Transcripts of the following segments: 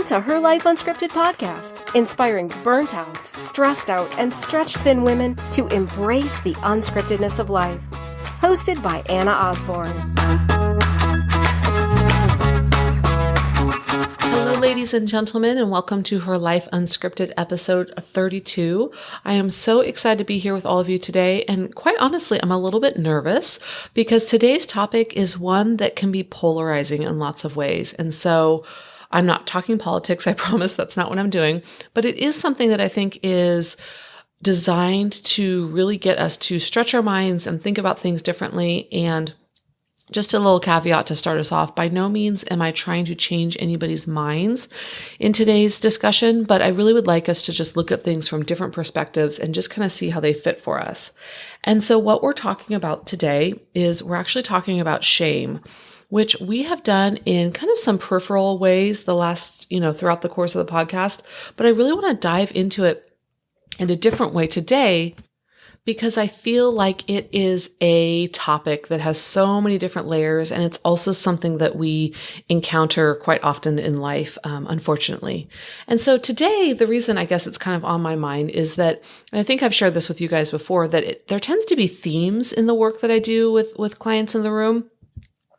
Welcome to Her Life Unscripted podcast, inspiring burnt out, stressed out, and stretched thin women to embrace the unscriptedness of life. Hosted by Anna Osborne. Hello, ladies and gentlemen, and welcome to Her Life Unscripted episode 32. I am so excited to be here with all of you today, and quite honestly, I'm a little bit nervous because today's topic is one that can be polarizing in lots of ways. And so I'm not talking politics, I promise that's not what I'm doing, but it is something that I think is designed to really get us to stretch our minds and think about things differently. And just a little caveat to start us off, by no means am I trying to change anybody's minds in today's discussion, but I really would like us to just look at things from different perspectives and just kind of see how they fit for us. And so what we're talking about today is we're actually talking about shame, which we have done in kind of some peripheral ways throughout the course of the podcast. But I really want to dive into it in a different way today because I feel like it is a topic that has so many different layers, and it's also something that we encounter quite often in life, unfortunately. And so today, the reason I guess it's kind of on my mind is that, and I think I've shared this with you guys before, that there tends to be themes in the work that I do with clients in the room.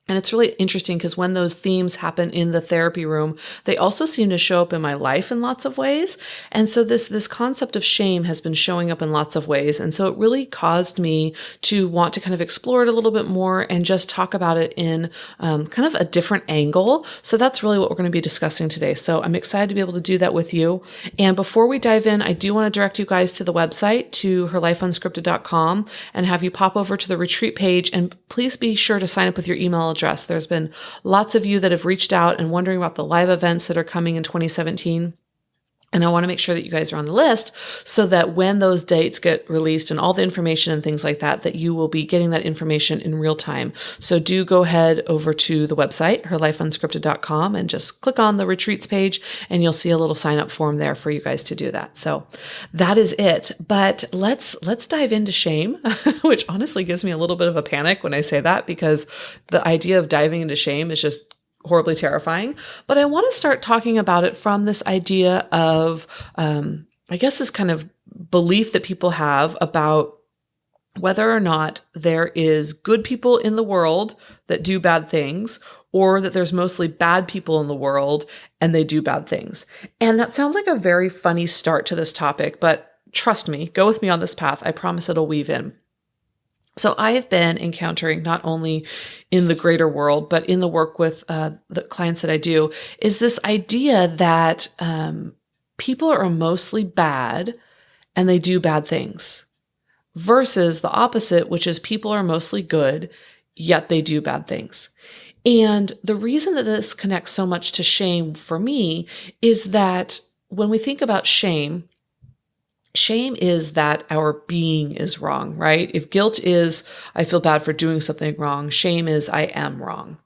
And it's really interesting because when those themes happen in the therapy room, they also seem to show up in my life in lots of ways. And so this concept of shame has been showing up in lots of ways. And so it really caused me to want to kind of explore it a little bit more and just talk about it in kind of a different angle. So that's really what we're going to be discussing today. So I'm excited to be able to do that with you. And before we dive in, I do want to direct you guys to the website, to herlifeunscripted.com, and have you pop over to the retreat page. And please be sure to sign up with your email address. There's been lots of you that have reached out and wondering about the live events that are coming in 2017. And I want to make sure that you guys are on the list so that when those dates get released and all the information and things like that, that you will be getting that information in real time. So do go ahead over to the website, herlifeunscripted.com, and just click on the retreats page and you'll see a little sign up form there for you guys to do that. So that is it. But let's dive into shame, which honestly gives me a little bit of a panic when I say that, because the idea of diving into shame is just horribly terrifying. But I want to start talking about it from this idea of, I guess, this kind of belief that people have about whether or not there is good people in the world that do bad things, or that there's mostly bad people in the world and they do bad things. And that sounds like a very funny start to this topic, but trust me, go with me on this path. I promise it'll weave in. So I have been encountering, not only in the greater world, but in the work with the clients that I do, is this idea that people are mostly bad and they do bad things, versus the opposite, which is people are mostly good, yet they do bad things. And the reason that this connects so much to shame for me is that when we think about shame is that our being is wrong, right? If guilt is, I feel bad for doing something wrong, shame is, I am wrong.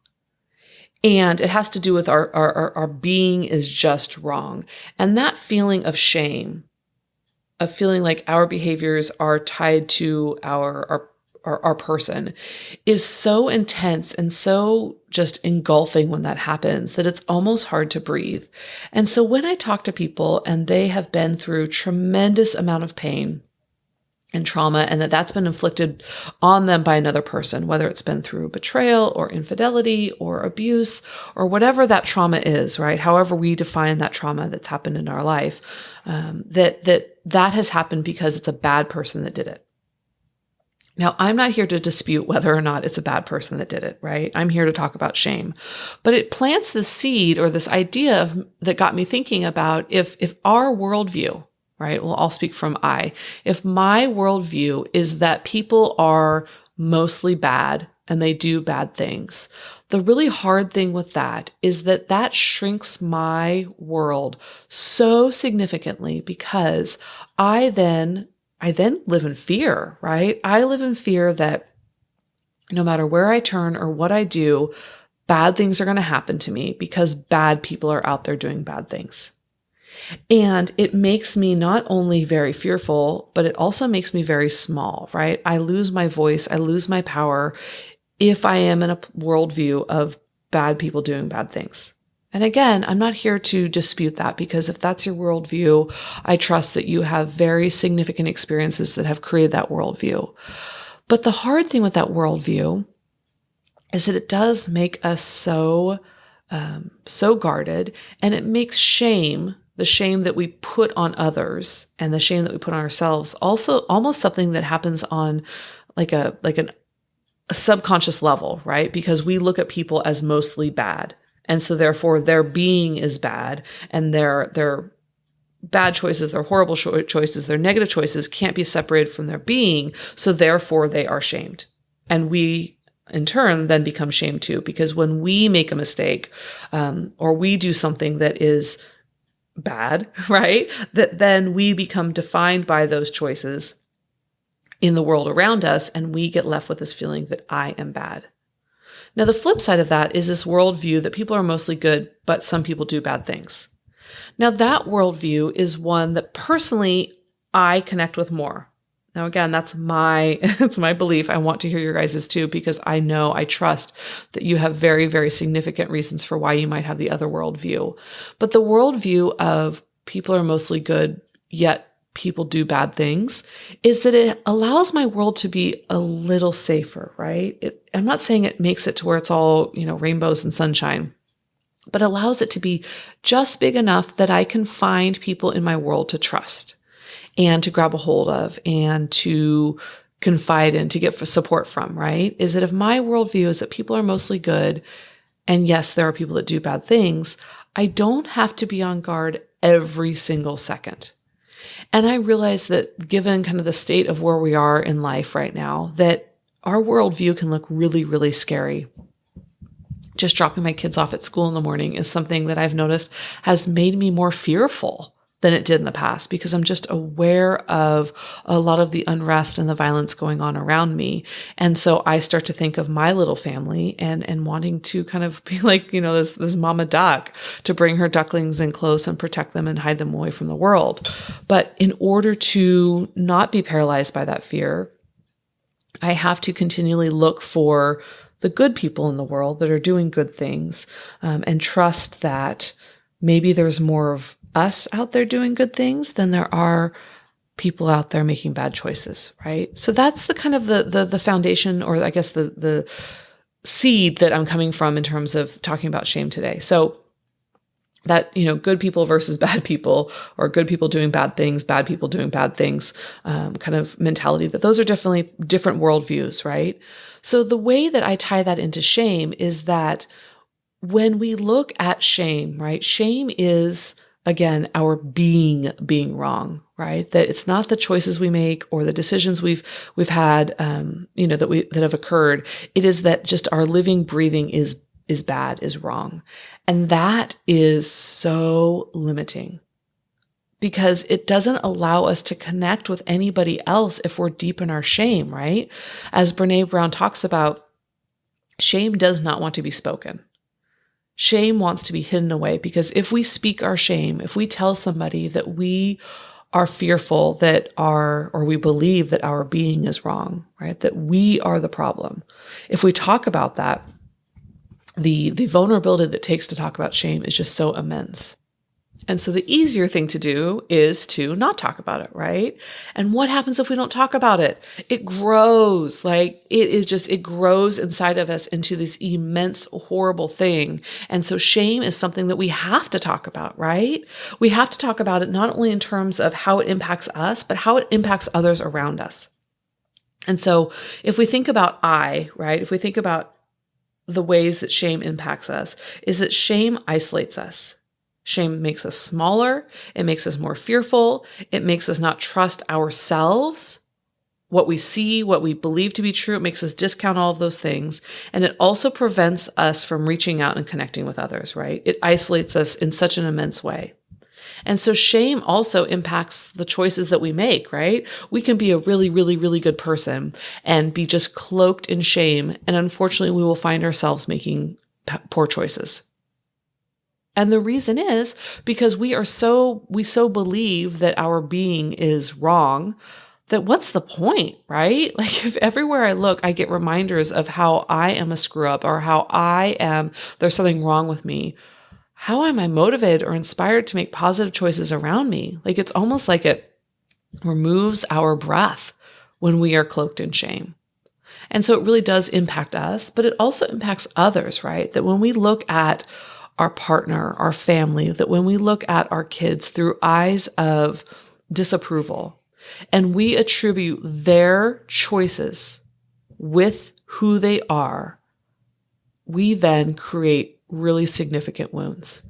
And it has to do with our being is just wrong. And that feeling of shame, of feeling like our behaviors are tied to our person, is so intense and so just engulfing when that happens that it's almost hard to breathe. And so when I talk to people and they have been through tremendous amount of pain and trauma, and that's been inflicted on them by another person, whether it's been through betrayal or infidelity or abuse or whatever that trauma is, right? However we define that trauma that's happened in our life, that has happened because it's a bad person that did it. Now, I'm not here to dispute whether or not it's a bad person that did it, right? I'm here to talk about shame. But it plants the seed, or this idea that got me thinking about if our worldview, right? Well, I'll speak from if my worldview is that people are mostly bad and they do bad things, the really hard thing with that is that shrinks my world so significantly, because I then live in fear, right? I live in fear that no matter where I turn or what I do, bad things are going to happen to me because bad people are out there doing bad things. And it makes me not only very fearful, but it also makes me very small, right? I lose my voice, I lose my power if I am in a worldview of bad people doing bad things. And again, I'm not here to dispute that, because if that's your worldview, I trust that you have very significant experiences that have created that worldview. But the hard thing with that worldview is that it does make us so guarded, and it makes shame, the shame that we put on others and the shame that we put on ourselves, also almost something that happens on a subconscious level, right? Because we look at people as mostly bad. And so therefore their being is bad, and their bad choices, their horrible choices, their negative choices can't be separated from their being. So therefore they are shamed. And we in turn then become shamed too, because when we make a mistake, or we do something that is bad, right? That then we become defined by those choices in the world around us, and we get left with this feeling that I am bad. Now, the flip side of that is this worldview that people are mostly good, but some people do bad things. Now, that worldview is one that personally I connect with more. Now, again, that's my belief. I want to hear your guys's too, because I know, I trust that you have very, very significant reasons for why you might have the other worldview. But the worldview of people are mostly good, yet people do bad things, is that it allows my world to be a little safer, right? I'm not saying it makes it to where it's all, rainbows and sunshine, but allows it to be just big enough that I can find people in my world to trust and to grab a hold of and to confide in, to get support from, right? Is that if my worldview is that people are mostly good, and yes, there are people that do bad things, I don't have to be on guard every single second. And I realize that given kind of the state of where we are in life right now, that our worldview can look really, really scary. Just dropping my kids off at school in the morning is something that I've noticed has made me more fearful than it did in the past, because I'm just aware of a lot of the unrest and the violence going on around me. And so I start to think of my little family and wanting to kind of be like, this mama duck, to bring her ducklings in close and protect them and hide them away from the world. But in order to not be paralyzed by that fear, I have to continually look for the good people in the world that are doing good things, and trust that maybe there's more of us out there doing good things than there are people out there making bad choices, right? So that's the kind of the foundation, or I guess the seed that I'm coming from in terms of talking about shame today. So that, good people versus bad people, or good people doing bad things, bad people doing bad things, kind of mentality, that those are definitely different worldviews, right? So the way that I tie that into shame is that when we look at shame, right? Shame is, again, our being wrong, right? That it's not the choices we make or the decisions we've had, that have occurred. It is that just our living, breathing is bad, is wrong. And that is so limiting, because it doesn't allow us to connect with anybody else if we're deep in our shame, right? As Brene Brown talks about, shame does not want to be spoken. Shame wants to be hidden away, because if we speak our shame, if we tell somebody that we are fearful or we believe that our being is wrong, right? That we are the problem. If we talk about that, the vulnerability that it takes to talk about shame is just so immense. And so the easier thing to do is to not talk about it, right? And what happens if we don't talk about it? It grows. It grows inside of us into this immense, horrible thing. And so shame is something that we have to talk about, right? We have to talk about it not only in terms of how it impacts us, but how it impacts others around us. And so if we think about right? If we think about the ways that shame impacts us, is that shame isolates us. Shame makes us smaller. It makes us more fearful. It makes us not trust ourselves, what we see, what we believe to be true. It makes us discount all of those things. And it also prevents us from reaching out and connecting with others, right? It isolates us in such an immense way. And so shame also impacts the choices that we make, right? We can be a really, really, really good person and be just cloaked in shame. And unfortunately, we will find ourselves making poor choices. And the reason is because we so believe that our being is wrong, that what's the point, right? Like, if everywhere I look, I get reminders of how I am a screw up, or how there's something wrong with me, how am I motivated or inspired to make positive choices around me? Like it's almost like it removes our breath when we are cloaked in shame. And so it really does impact us, but it also impacts others, right? That when we look at our partner, our family, that when we look at our kids through eyes of disapproval, and we attribute their choices with who they are, we then create really significant wounds.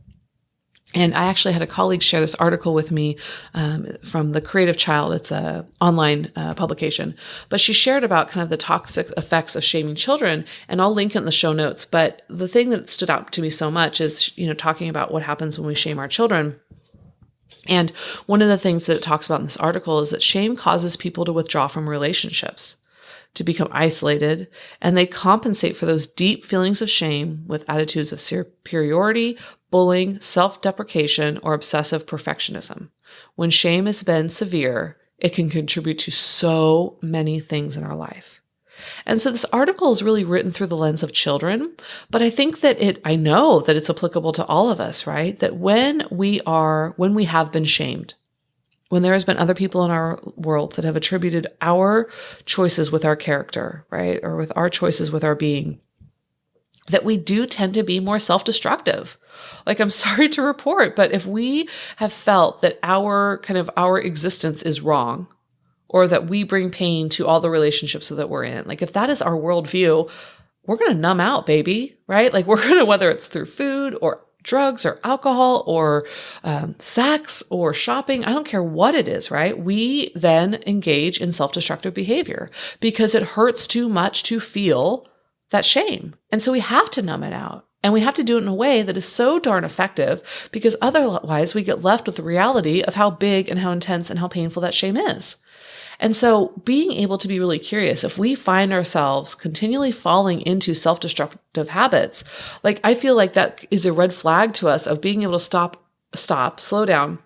And I actually had a colleague share this article with me from The Creative Child. It's an online publication. But she shared about kind of the toxic effects of shaming children, and I'll link it in the show notes. But the thing that stood out to me so much is, talking about what happens when we shame our children. And one of the things that it talks about in this article is that shame causes people to withdraw from relationships, to become isolated, and they compensate for those deep feelings of shame with attitudes of superiority, bullying, self-deprecation, or obsessive perfectionism. When shame has been severe, it can contribute to so many things in our life. And so this article is really written through the lens of children, but I think that I know that it's applicable to all of us, right? That when we have been shamed, when there has been other people in our worlds that have attributed our choices with our character, right? Or with our choices with our being, that we do tend to be more self-destructive. Like, I'm sorry to report, but if we have felt that our existence is wrong, or that we bring pain to all the relationships that we're in, like if that is our worldview, we're going to numb out, baby, right? Like we're going to, whether it's through food or drugs or alcohol or sex or shopping, I don't care what it is, right? We then engage in self-destructive behavior because it hurts too much to feel that shame. And so we have to numb it out. And we have to do it in a way that is so darn effective, because otherwise we get left with the reality of how big and how intense and how painful that shame is. And so being able to be really curious, if we find ourselves continually falling into self-destructive habits, like I feel like that is a red flag to us of being able to stop, slow down,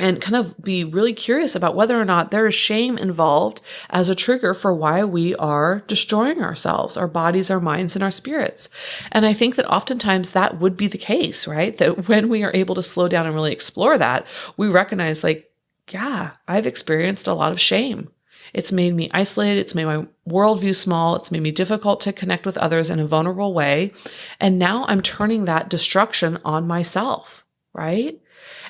and kind of be really curious about whether or not there is shame involved as a trigger for why we are destroying ourselves, our bodies, our minds, and our spirits. And I think that oftentimes that would be the case, right? That when we are able to slow down and really explore that, we recognize like, yeah, I've experienced a lot of shame. It's made me isolated. It's made my worldview small. It's made me difficult to connect with others in a vulnerable way. And now I'm turning that destruction on myself, right?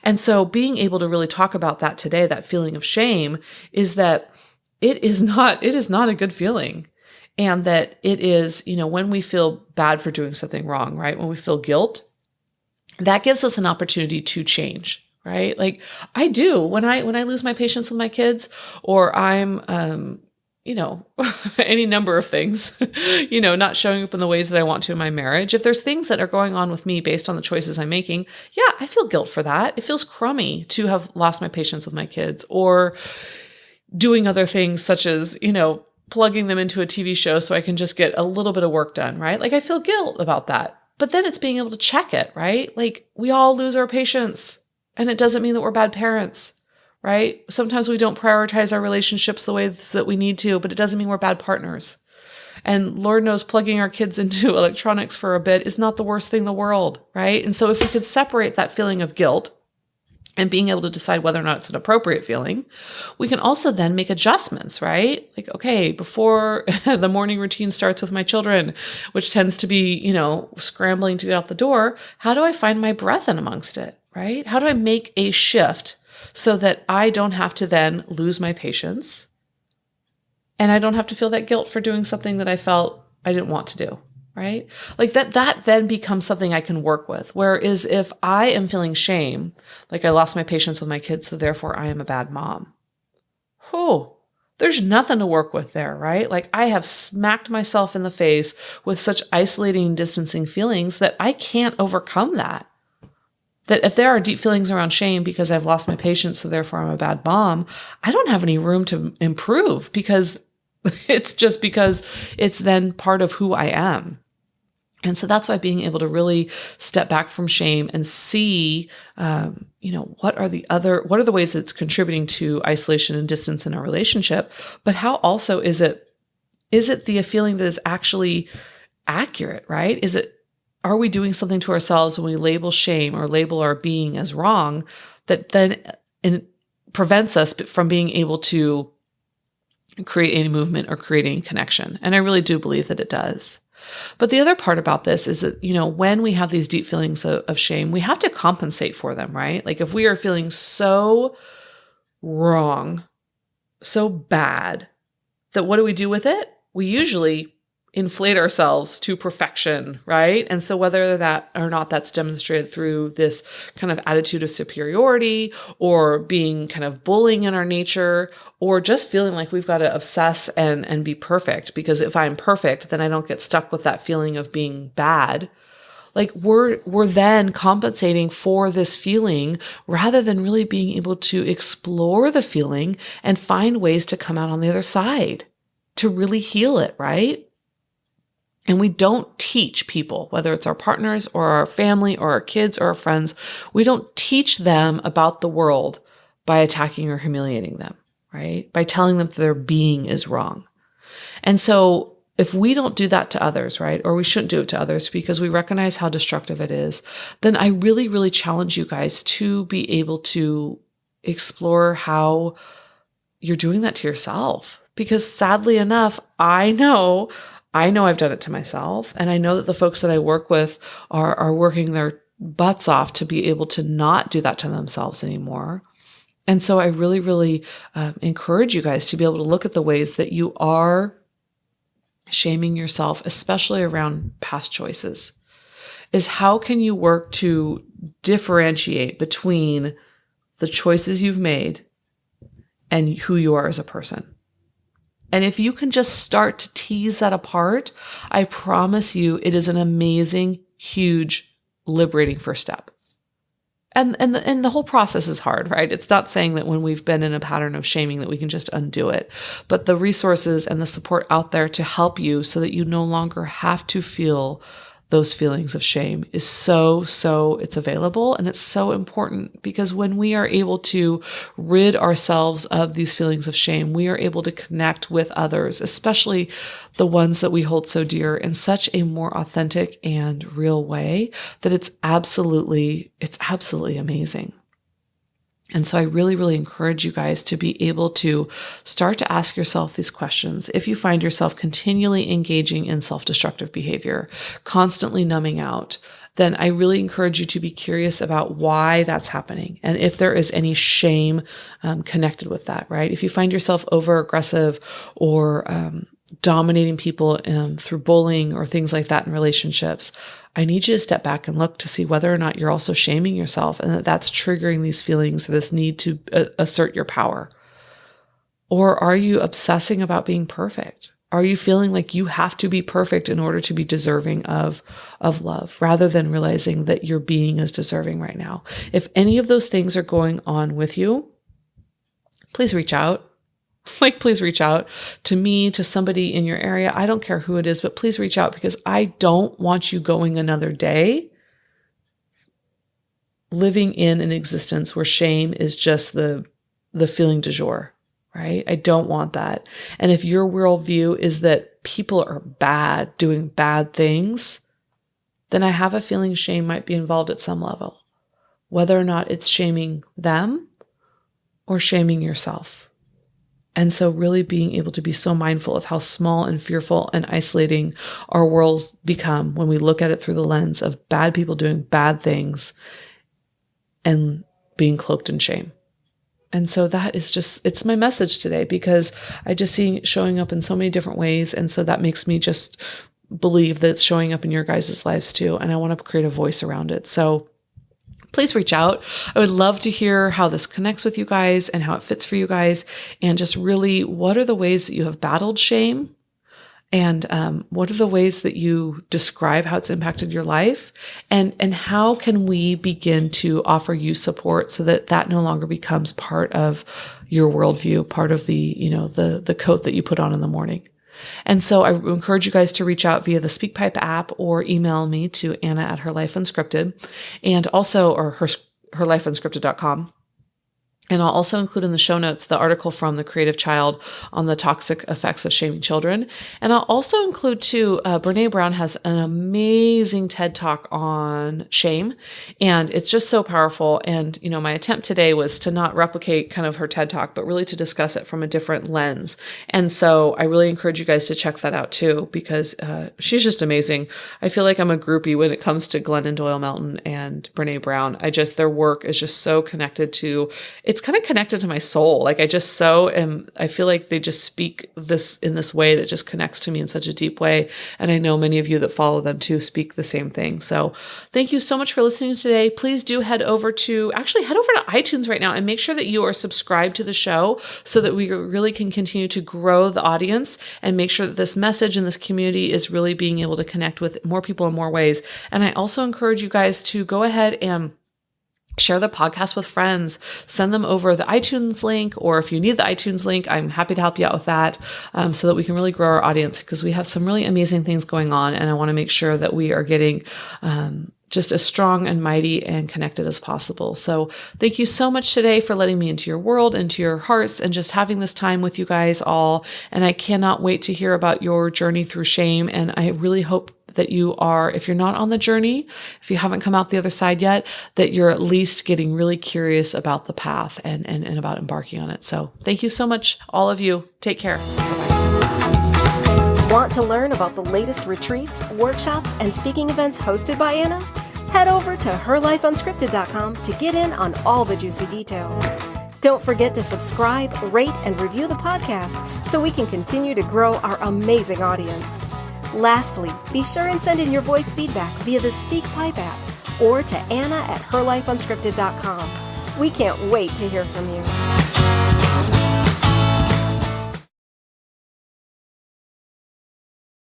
And so being able to really talk about that today, that feeling of shame, is that it is not a good feeling. And that it is, when we feel bad for doing something wrong, right? When we feel guilt, that gives us an opportunity to change, right? Like I do when I lose my patience with my kids, or I'm, any number of things, not showing up in the ways that I want to in my marriage. If there's things that are going on with me based on the choices I'm making, yeah, I feel guilt for that. It feels crummy to have lost my patience with my kids, or doing other things such as, plugging them into a TV show so I can just get a little bit of work done, right? Like I feel guilt about that. But then it's being able to check it, right? Like we all lose our patience, and it doesn't mean that we're bad parents. Right? Sometimes we don't prioritize our relationships the way that we need to, but it doesn't mean we're bad partners. And Lord knows plugging our kids into electronics for a bit is not the worst thing in the world, right? And so if we could separate that feeling of guilt and being able to decide whether or not it's an appropriate feeling, we can also then make adjustments, right? Like, okay, before the morning routine starts with my children, which tends to be, scrambling to get out the door, how do I find my breath in amongst it, right? How do I make a shift so that I don't have to then lose my patience, and I don't have to feel that guilt for doing something that I felt I didn't want to do, right? Like that then becomes something I can work with. Whereas if I am feeling shame, like I lost my patience with my kids, so therefore I am a bad mom. There's nothing to work with there, right? Like I have smacked myself in the face with such isolating and distancing feelings that I can't overcome that. That if there are deep feelings around shame because I've lost my patience, so therefore I'm a bad mom, I don't have any room to improve, because it's just because it's then part of who I am. And so that's why being able to really step back from shame and see, what are the ways that it's contributing to isolation and distance in our relationship, but how also is it the feeling that is actually accurate, right? Is it are we doing something to ourselves when we label shame or label our being as wrong that then prevents us from being able to create any movement or create any connection? And I really do believe that it does. But the other part about this is that, when we have these deep feelings of shame, we have to compensate for them, right? Like if we are feeling so wrong, so bad, that what do we do with it? We usually inflate ourselves to perfection, right? And so whether that or not that's demonstrated through this kind of attitude of superiority or being kind of bullying in our nature, or just feeling like we've got to obsess and be perfect, because if I'm perfect, then I don't get stuck with that feeling of being bad. Like we're then compensating for this feeling rather than really being able to explore the feeling and find ways to come out on the other side to really heal it, right? And we don't teach people, whether it's our partners or our family or our kids or our friends, we don't teach them about the world by attacking or humiliating them, right? By telling them that their being is wrong. And so if we don't do that to others, right, or we shouldn't do it to others because we recognize how destructive it is, then I really, really challenge you guys to be able to explore how you're doing that to yourself. Because sadly enough, I know I've done it to myself. And I know that the folks that I work with are working their butts off to be able to not do that to themselves anymore. And so I really, really encourage you guys to be able to look at the ways that you are shaming yourself, especially around past choices, is how can you work to differentiate between the choices you've made and who you are as a person. And if you can just start to tease that apart, I promise you it is an amazing, huge, liberating first step. And the whole process is hard, right? It's not saying that when we've been in a pattern of shaming that we can just undo it, but the resources and the support out there to help you so that you no longer have to feel those feelings of shame is so it's available. And it's so important because when we are able to rid ourselves of these feelings of shame, we are able to connect with others, especially the ones that we hold so dear, in such a more authentic and real way that it's absolutely amazing. And so I really, really encourage you guys to be able to start to ask yourself these questions. If you find yourself continually engaging in self-destructive behavior, constantly numbing out, then I really encourage you to be curious about why that's happening and if there is any shame connected with that, right? If you find yourself over-aggressive or dominating people through bullying or things like that in relationships, I need you to step back and look to see whether or not you're also shaming yourself and that that's triggering these feelings or this need to assert your power. Or are you obsessing about being perfect? Are you feeling like you have to be perfect in order to be deserving of love, rather than realizing that your being is deserving right now? If any of those things are going on with you, please reach out. Please reach out to me, to somebody in your area. I don't care who it is, but please reach out because I don't want you going another day living in an existence where shame is just the feeling du jour, right? I don't want that. And if your worldview is that people are bad, doing bad things, then I have a feeling shame might be involved at some level, whether or not it's shaming them or shaming yourself. And so really being able to be so mindful of how small and fearful and isolating our worlds become when we look at it through the lens of bad people doing bad things and being cloaked in shame. And so that is it's my message today, because I just see it showing up in so many different ways. And so that makes me just believe that it's showing up in your guys' lives too. And I want to create a voice around it. So please reach out. I would love to hear how this connects with you guys and how it fits for you guys. And just really, what are the ways that you have battled shame? And what are the ways that you describe how it's impacted your life? And how can we begin to offer you support so that that no longer becomes part of your worldview, part of the coat that you put on in the morning? And so I encourage you guys to reach out via the SpeakPipe app or email me to Anna@herlifeunscripted and also, or herlifeunscripted.com. And I'll also include in the show notes the article from The Creative Child on the toxic effects of shaming children. And I'll also include too, Brene Brown has an amazing TED Talk on shame. And it's just so powerful. And, my attempt today was to not replicate kind of her TED Talk, but really to discuss it from a different lens. And so I really encourage you guys to check that out too, because she's just amazing. I feel like I'm a groupie when it comes to Glennon Doyle Melton and Brene Brown. Their work is just so connected to, it's kind of connected to my soul. Like I feel like they just speak this in this way that just connects to me in such a deep way. And I know many of you that follow them too speak the same thing. So thank you so much for listening today. Please do head over to iTunes right now and make sure that you are subscribed to the show so that we really can continue to grow the audience and make sure that this message and this community is really being able to connect with more people in more ways. And I also encourage you guys to go ahead and share the podcast with friends, send them over the iTunes link, or if you need the iTunes link, I'm happy to help you out with that so that we can really grow our audience, because we have some really amazing things going on. And I want to make sure that we are getting just as strong and mighty and connected as possible. So thank you so much today for letting me into your world, into your hearts, and just having this time with you guys all. And I cannot wait to hear about your journey through shame. And I really hope that you are, if you're not on the journey, if you haven't come out the other side yet, that you're at least getting really curious about the path and about embarking on it. So thank you so much, all of you. Take care. Bye-bye. Want to learn about the latest retreats, workshops, and speaking events hosted by Anna? Head over to herlifeunscripted.com to get in on all the juicy details. Don't forget to subscribe, rate, and review the podcast so we can continue to grow our amazing audience. Lastly, be sure and send in your voice feedback via the SpeakPipe app or to Anna@herlifeunscripted.com. We can't wait to hear from you.